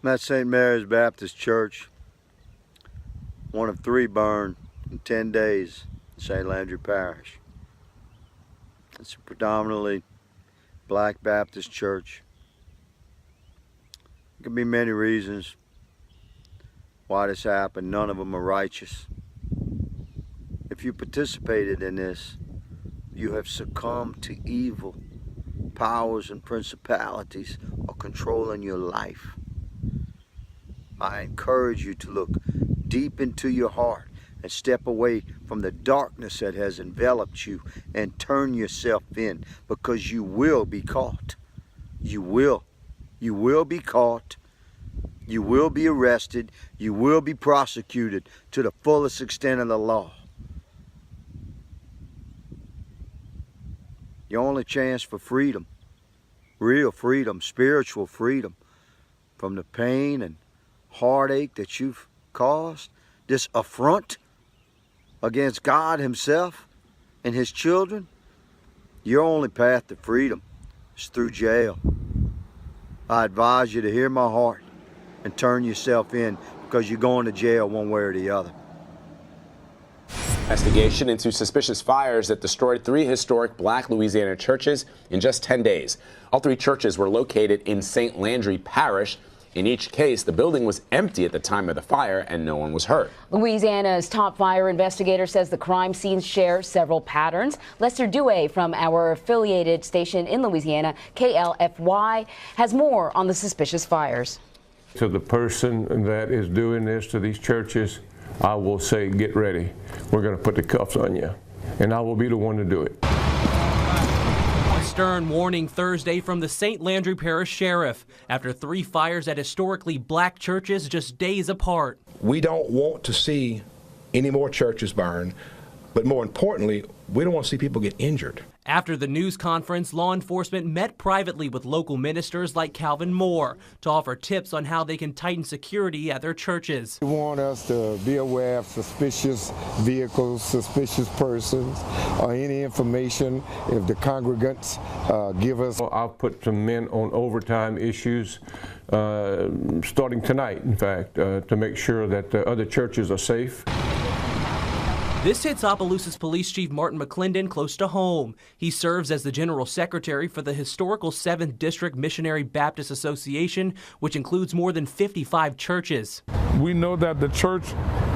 I'm at St. Mary's Baptist Church, one of 3 burned in 10 days in St. Landry Parish. It's a predominantly black Baptist church. There could be many reasons why this happened. None of them are righteous. If you participated in this, you have succumbed to evil. Powers and principalities are controlling your life. I encourage you to look deep into your heart and step away from the darkness that has enveloped you and turn yourself in, because you will be caught. You will. You will be caught. You will be arrested. You will be prosecuted to the fullest extent of the law. Your only chance for freedom, real freedom, spiritual freedom from the pain and heartache that you've caused, this affront against God himself and his children, your only path to freedom is through jail. I advise you to hear my heart and turn yourself in, because you're going to jail one way or the other. Investigation into suspicious fires that destroyed 3 historic black Louisiana churches in just 10 days. All 3 churches were located in St. Landry Parish. In each case, the building was empty at the time of the fire and no one was hurt. Louisiana's top fire investigator says the crime scenes share several patterns. Lester Dewey from our affiliated station in Louisiana, KLFY, has more on the suspicious fires. To the person that is doing this to these churches, I will say, get ready. We're going to put the cuffs on you, and I will be the one to do it. A stern warning Thursday from the St. Landry Parish Sheriff after 3 fires at historically black churches just days apart. We don't want to see any more churches burn, but more importantly, we don't want to see people get injured. After the news conference, law enforcement met privately with local ministers like Calvin Moore to offer tips on how they can tighten security at their churches. They want us to be aware of suspicious vehicles, suspicious persons, or any information if the congregants give us. I'll put some men on overtime issues starting tonight, in fact, to make sure that the other churches are safe. This hits Opelousas Police Chief Martin McClendon close to home. He serves as the General Secretary for the historical 7th District Missionary Baptist Association, which includes more than 55 churches. We know that the church,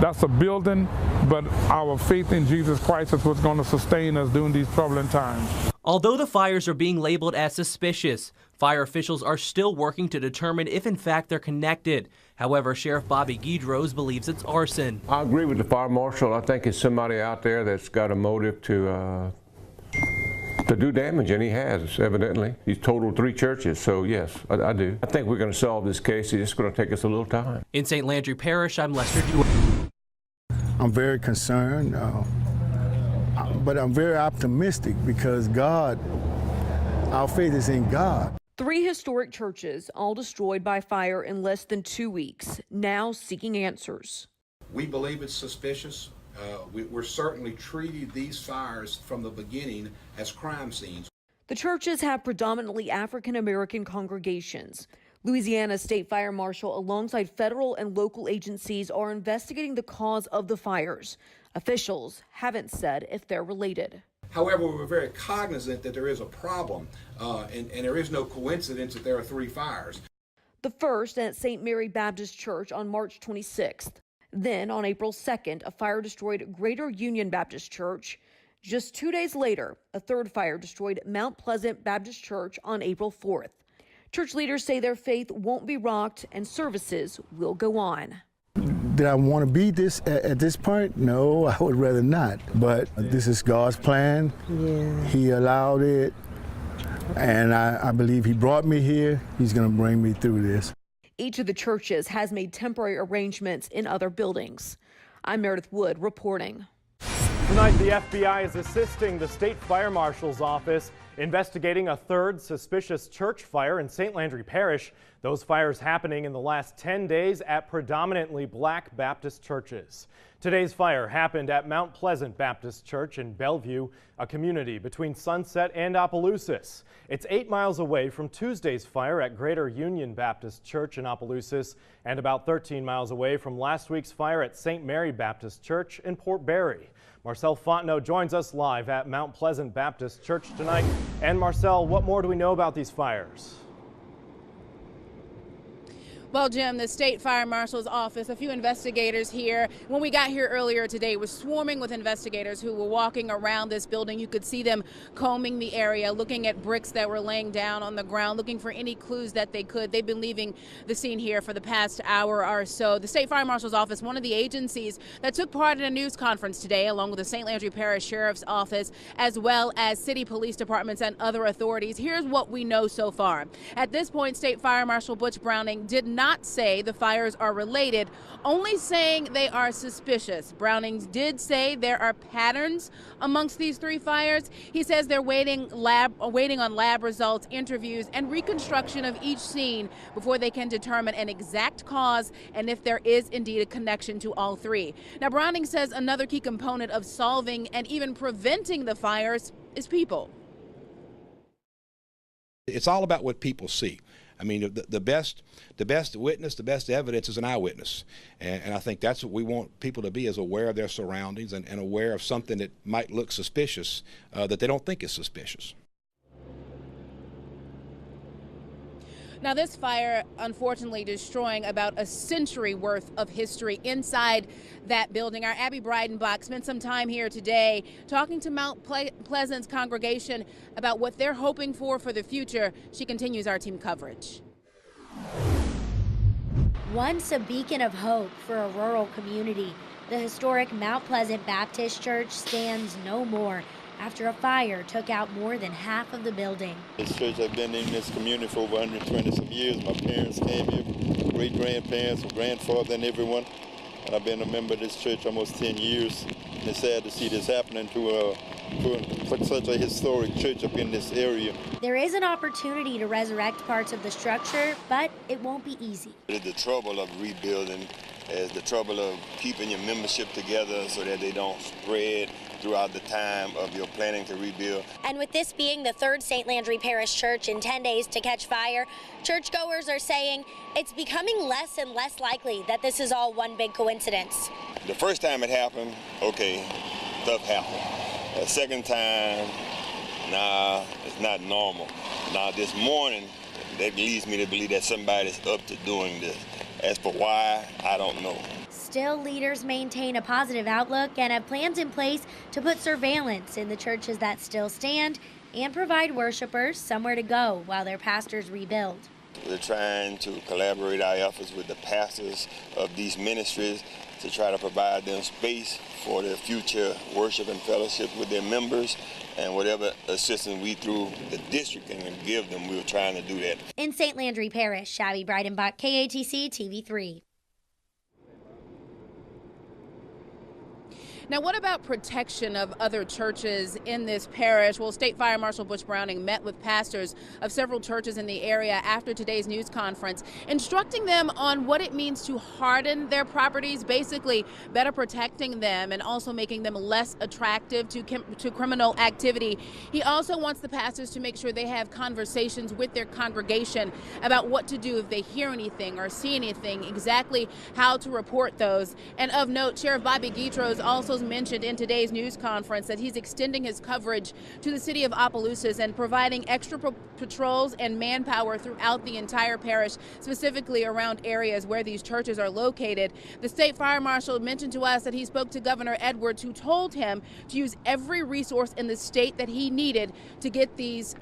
that's a building, but our faith in Jesus Christ is what's going to sustain us during these troubling times. Although the fires are being labeled as suspicious, fire officials are still working to determine if in fact they're connected. However, Sheriff Bobby Guidrose believes it's arson. I agree with the fire marshal. I think it's somebody out there that's got a motive to do damage, and he has, evidently. He's totaled 3 churches, so yes, I do. I think we're going to solve this case. It's just going to take us a little time. In St. Landry Parish, I'm Lester Dewey. I'm very concerned, but I'm very optimistic because God, our faith is in God. 3 historic churches, all destroyed by fire in less than 2 weeks, now seeking answers. We believe it's suspicious. We're certainly treating these fires from the beginning as crime scenes. The churches have predominantly African-American congregations. Louisiana State Fire Marshal, alongside federal and local agencies, are investigating the cause of the fires. Officials haven't said if they're related. However, we're very cognizant that there is a problem, and there is no coincidence that there are 3 fires. The first at St. Mary Baptist Church on March 26th. Then on April 2nd, a fire destroyed Greater Union Baptist Church. Just 2 days later, a 3rd fire destroyed Mount Pleasant Baptist Church on April 4th. Church leaders say their faith won't be rocked and services will go on. Did I want to be this at this point? No, I would rather not. But this is God's plan. Yeah. He allowed it, and I believe he brought me here. He's going to bring me through this. Each of the churches has made temporary arrangements in other buildings. I'm Meredith Wood reporting. Tonight, the FBI is assisting the State Fire Marshal's office investigating a 3rd suspicious church fire in St. Landry Parish. Those fires happening in the last 10 days at predominantly black Baptist churches. Today's fire happened at Mount Pleasant Baptist Church in Bellevue, a community between Sunset and Opelousas. It's 8 miles away from Tuesday's fire at Greater Union Baptist Church in Opelousas and about 13 miles away from last week's fire at St. Mary Baptist Church in Port Barre. Marcel Fontenot joins us live at Mount Pleasant Baptist Church tonight. And Marcel, what more do we know about these fires? Well, Jim, the state fire marshal's office, a few investigators here, when we got here earlier today, was swarming with investigators who were walking around this building. You could see them combing the area, looking at bricks that were laying down on the ground, looking for any clues that they could. They've been leaving the scene here for the past hour or so. The state fire marshal's office, one of the agencies that took part in a news conference today, along with the St. Landry Parish Sheriff's Office, as well as city police departments and other authorities. Here's what we know so far. At this point, State Fire Marshal Butch Browning did not say the fires are related, only saying they are suspicious. Browning did say there are patterns amongst these three fires. He says they're waiting on lab results, interviews, and reconstruction of each scene before they can determine an exact cause and if there is indeed a connection to all three. Now, Browning says another key component of solving and even preventing the fires is people. It's all about what people see. I mean, the best witness, the best evidence is an eyewitness. And I think that's what we want people to be, is aware of their surroundings and aware of something that might look suspicious, that they don't think is suspicious. Now, this fire, unfortunately, destroying about a century worth of history inside that building. Our Abby Breidenbach spent some time here today talking to Mount Pleasant's congregation about what they're hoping for the future. She continues our team coverage. Once a beacon of hope for a rural community, the historic Mount Pleasant Baptist Church stands no more after a fire took out more than half of the building. This church has been in this community for over 120 some years. My parents came here, great-grandparents, and grandfather and everyone. And I've been a member of this church almost 10 years. And it's sad to see this happening to such a historic church up in this area. There is an opportunity to resurrect parts of the structure, but it won't be easy. The trouble of rebuilding is the trouble of keeping your membership together so that they don't spread throughout the time of your planning to rebuild. And with this being the third St. Landry Parish church in 10 days to catch fire, churchgoers are saying it's becoming less and less likely that this is all one big coincidence. The first time it happened, okay, stuff happened. The second time, nah, it's not normal. Now this morning, that leads me to believe that somebody's up to doing this. As for why, I don't know. Still, leaders maintain a positive outlook and have plans in place to put surveillance in the churches that still stand and provide worshipers somewhere to go while their pastors rebuild. We're trying to collaborate our efforts with the pastors of these ministries to try to provide them space for their future worship and fellowship with their members, and whatever assistance we through the district can give them, we're trying to do that. In St. Landry Parish, Shabby Breidenbach, KATC TV3. Now, what about protection of other churches in this parish? Well, State Fire Marshal Butch Browning met with pastors of several churches in the area after today's news conference, instructing them on what it means to harden their properties, basically better protecting them and also making them less attractive to criminal activity. He also wants the pastors to make sure they have conversations with their congregation about what to do if they hear anything or see anything, exactly how to report those. And of note, Sheriff Bobby Guitros also mentioned in today's news conference that he's extending his coverage to the city of Opelousas and providing extra patrols and manpower throughout the entire parish, specifically around areas where these churches are located. The state fire marshal mentioned to us that he spoke to Governor Edwards, who told him to use every resource in the state that he needed to get these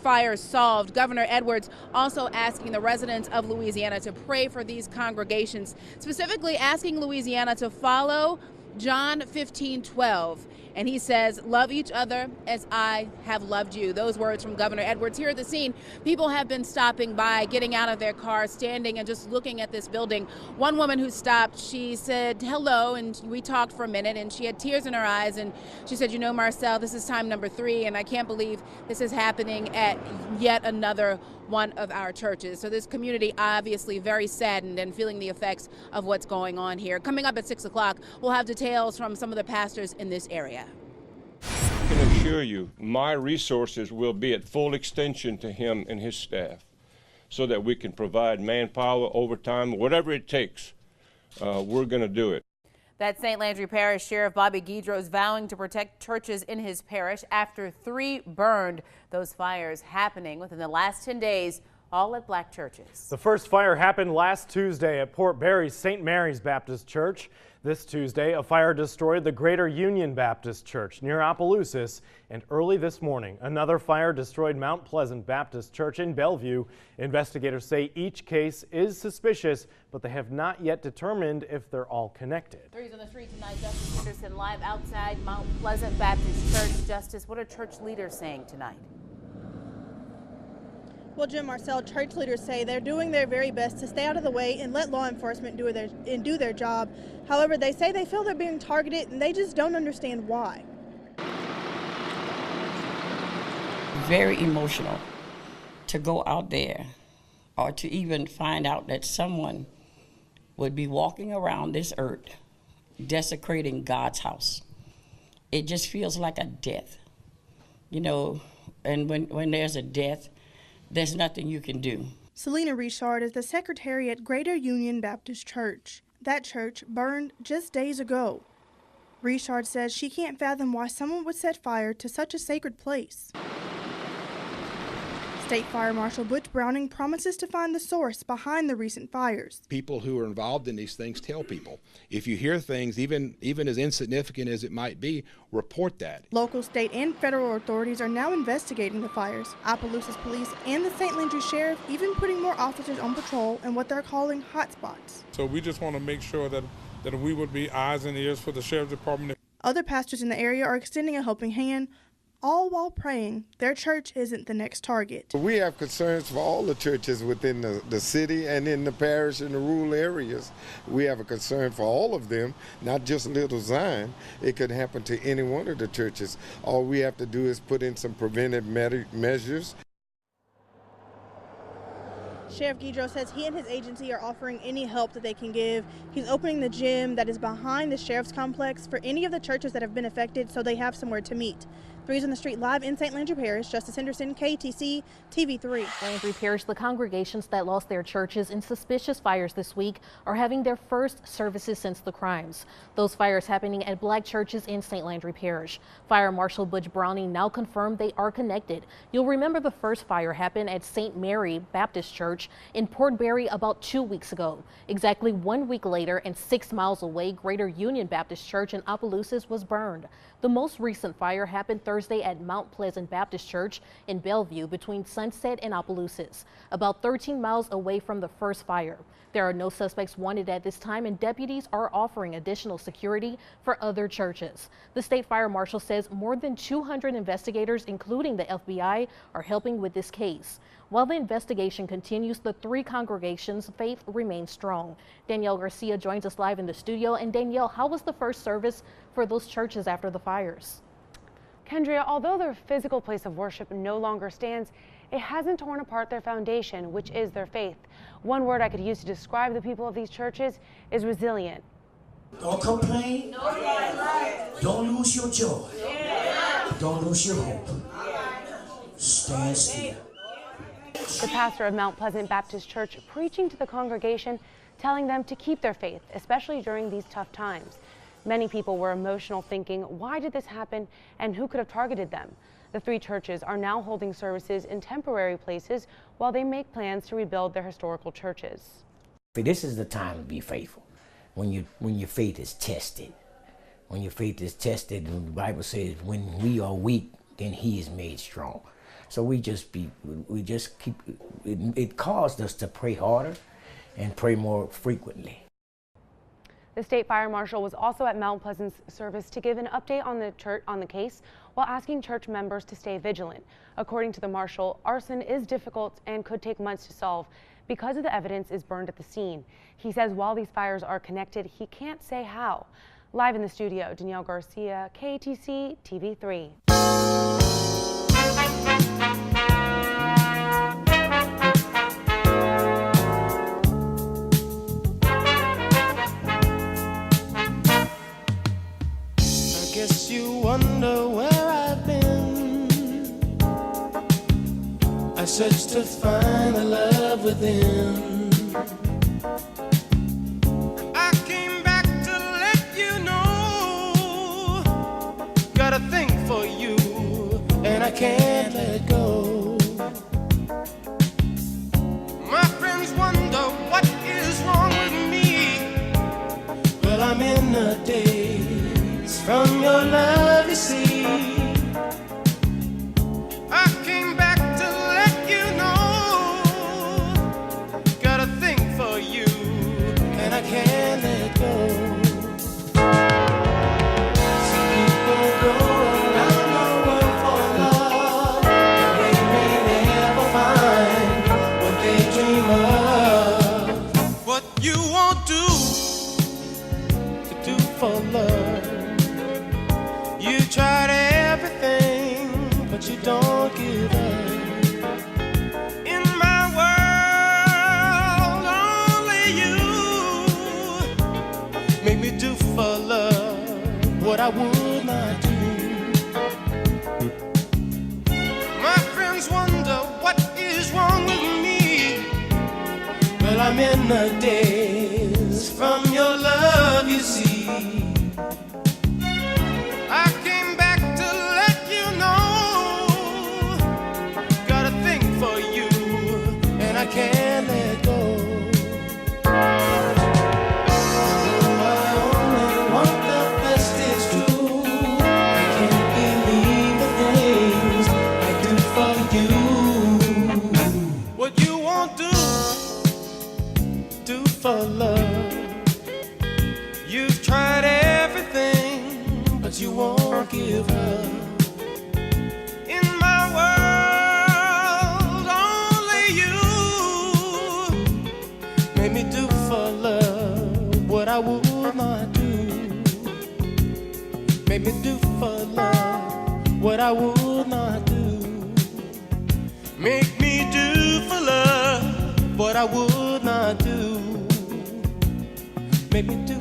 fires solved. Governor Edwards also asking the residents of Louisiana to pray for these congregations, specifically asking Louisiana to follow John 15:12, and he says, "Love each other as I have loved you." Those words from Governor Edwards. Here at the scene, people have been stopping by, getting out of their cars, standing and just looking at this building. One woman who stopped, she said hello, and we talked for a minute, and she had tears in her eyes, and she said, "You know, Marcel, this is time number 3, and I can't believe this is happening at yet another one of our churches. So this community obviously very saddened and feeling the effects of what's going on here. Coming up at 6 o'clock, we'll have details from some of the pastors in this area. I can assure you, my resources will be at full extension to him and his staff so that we can provide manpower, overtime, whatever it takes. We're going to do it. That's St. Landry Parish Sheriff Bobby Guidros vowing to protect churches in his parish after 3 burned. Those fires happening within the last 10 days, all at black churches. The first fire happened last Tuesday at Port Barry's St. Mary's Baptist Church. This Tuesday, a fire destroyed the Greater Union Baptist Church near Opelousas, and early this morning, another fire destroyed Mount Pleasant Baptist Church in Bellevue. Investigators say each case is suspicious, but they have not yet determined if they're all connected. 3's on the street tonight. Justice Henderson live outside Mount Pleasant Baptist Church. Justice, what are church leaders saying tonight? Well, Jim Marcel, church leaders say they're doing their very best to stay out of the way and let law enforcement do their job. However, they say they feel they're being targeted and they just don't understand why. Very emotional to go out there or to even find out that someone would be walking around this earth desecrating God's house. It just feels like a death, you know, and when there's a death, there's nothing you can do. Selena Richard is the secretary at Greater Union Baptist Church. That church burned just days ago. Richard says she can't fathom why someone would set fire to such a sacred place. State Fire Marshal Butch Browning promises to find the source behind the recent fires. People who are involved in these things tell people. If you hear things, even as insignificant as it might be, report that. Local, state, and federal authorities are now investigating the fires. Opelousas Police and the St. Landry Sheriff even putting more officers on patrol in what they're calling hotspots. So we just want to make sure that we would be eyes and ears for the Sheriff's Department. Other pastors in the area are extending a helping hand, all while praying their church isn't the next target. We have concerns for all the churches within the city and in the parish and the rural areas. We have a concern for all of them, not just Little Zion. It could happen to any one of the churches. All we have to do is put in some preventive measures. Sheriff Guidros says he and his agency are offering any help that they can give. He's opening the gym that is behind the sheriff's complex for any of the churches that have been affected so they have somewhere to meet. 3's on the street live in St. Landry Parish. Justice Henderson, KATC, TV3. Landry Parish, the congregations that lost their churches in suspicious fires this week are having their first services since the crimes. Those fires happening at black churches in St. Landry Parish. Fire Marshal Butch Browning now confirmed they are connected. You'll remember the first fire happened at St. Mary Baptist Church in Port Barry about 2 weeks ago. Exactly 1 week later and 6 miles away, Greater Union Baptist Church in Opelousas was burned. The most recent fire happened Thursday at Mount Pleasant Baptist Church in Bellevue between Sunset and Opelousas, about 13 miles away from the first fire. There are no suspects wanted at this time, and deputies are offering additional security for other churches. The state fire marshal says more than 200 investigators, including the FBI, are helping with this case. While the investigation continues, the 3 congregations' faith remains strong. Danielle Garcia joins us live in the studio. And Danielle, how was the first service for those churches after the fires? Kendria, although their physical place of worship no longer stands, it hasn't torn apart their foundation, which is their faith. One word I could use to describe the people of these churches is resilient. Don't complain. Don't lose your joy. Don't lose your hope. Stand still. The pastor of Mount Pleasant Baptist Church preaching to the congregation, telling them to keep their faith, especially during these tough times. Many people were emotional, thinking, why did this happen and who could have targeted them? The 3 churches are now holding services in temporary places while they make plans to rebuild their historical churches. This is the time to be faithful, when your faith is tested. When your faith is tested, and the Bible says, when we are weak, then he is made strong. So we just keep, it caused us to pray harder and pray more frequently. The state fire marshal was also at Mount Pleasant's service to give an update on the case while asking church members to stay vigilant. According to the marshal, arson is difficult and could take months to solve because of the evidence is burned at the scene. He says while these fires are connected, he can't say how. Live in the studio, Danielle Garcia, KATC, TV3. Guess you wonder where I've been. I searched to find the love within. I came back to let you know. Got a thing for you, and I can't let go. My friends wonder what is wrong with me. Well, I'm in a daze from your love, you see. I came back to let you know. Got a thing for you, and I can't let go. Some people go around the world for love, and they may never find what they dream of. What you won't do to do for love. You tried everything, but you don't give up. In my world, only you make me do for love what I would not do. My friends wonder what is wrong with me. Well, I'm in a daze from your love, you see. I came back to let you know. Got a thing for you, and I can't let go. Though I only want the best, it's true. I can't believe the things I do for you. What you won't do for love. You've tried everything, but you won't give up. In my world, only you made me do for love what I would not do. Made me do for love what I would not do. Make me do for love what I would not do. Make me do